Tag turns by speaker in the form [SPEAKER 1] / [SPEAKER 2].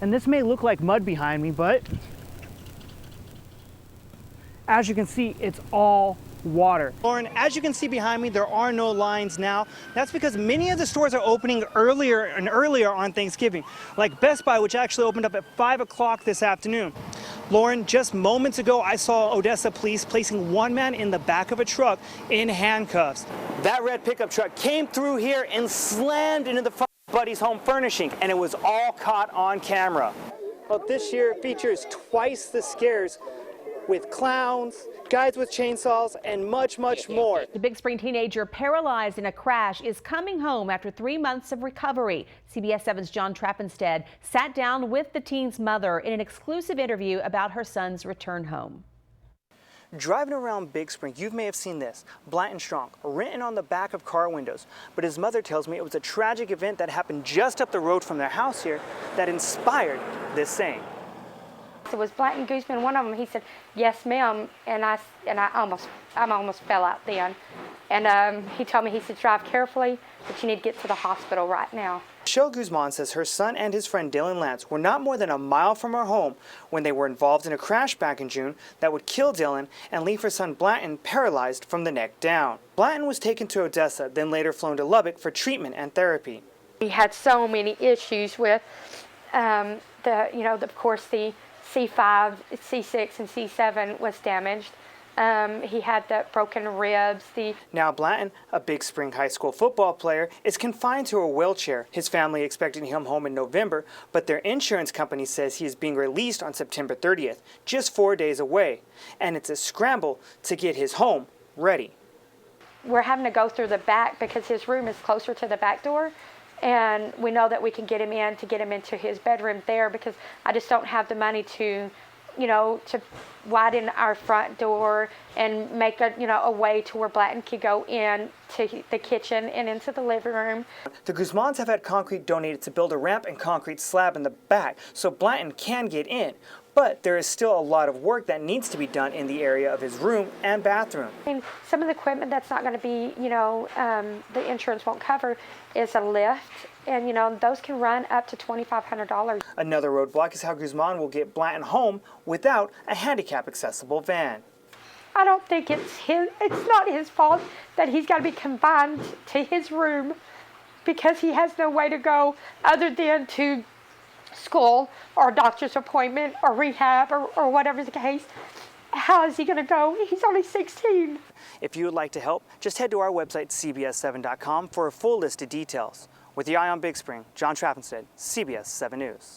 [SPEAKER 1] And this may look like mud behind me, but as you can see, it's all water. Lauren, as you can see behind me, there are no lines now. That's because many of the stores are opening earlier and earlier on Thanksgiving, like Best Buy, which actually opened up at 5 o'clock this afternoon. Lauren, just moments ago, I saw Odessa police placing one man in the back of a truck in handcuffs. That red pickup truck came through here and slammed into the front of Buddy's home furnishing, and it was all caught on camera. Well, this year features twice the scares, with clowns, guys with chainsaws, and much, much more.
[SPEAKER 2] The Big Spring teenager paralyzed in a crash is coming home after 3 months of recovery. CBS 7's John Traffansted sat down with the teen's mother in an exclusive interview about her son's return home.
[SPEAKER 1] Driving around Big Spring, you may have seen this, Blanton Strong, written on the back of car windows. But his mother tells me it was a tragic event that happened just up the road from their house here that inspired this saying.
[SPEAKER 3] It was Blanton Gooseman, one of them. He said, "Yes, ma'am," and I almost fell out then. And he told me, he said, "Drive carefully, but you need to get to the hospital right now."
[SPEAKER 1] Michelle Guzman says her son and his friend Dylan Lance were not more than a mile from her home when they were involved in a crash back in June that would kill Dylan and leave her son Blanton paralyzed from the neck down. Blanton was taken to Odessa, then later flown to Lubbock for treatment and therapy.
[SPEAKER 3] He had so many issues with of course, the C5, C6, and C7 was damaged. He had the broken ribs.
[SPEAKER 1] Now Blanton, a Big Spring High School football player, is confined to a wheelchair. His family expecting him home in November, but their insurance company says he is being released on September 30th, just 4 days away. And it's a scramble to get his home ready.
[SPEAKER 3] We're having to go through the back because his room is closer to the back door. And we know that we can get him into his bedroom there, because I just don't have the money to widen our front door and make a way to where Blanton could go in to the kitchen and into the living room.
[SPEAKER 1] The Guzmans have had concrete donated to build a ramp and concrete slab in the back so Blanton can get in. But there is still a lot of work that needs to be done in the area of his room and bathroom.
[SPEAKER 3] And some of the equipment that's not going to be, the insurance won't cover is a lift. And, those can run up to $2,500. Another
[SPEAKER 1] roadblock is how Guzman will get Blanton home without a handicap-accessible van.
[SPEAKER 3] I don't think it's not his fault that he's got to be confined to his room, because he has no way to go other than to school or a doctor's appointment or rehab or whatever the case. How is he going to go? He's only 16.
[SPEAKER 1] If you would like to help, just head to our website, cbs7.com, for a full list of details. With the Eye on Big Spring, John Traffansted, CBS 7 News.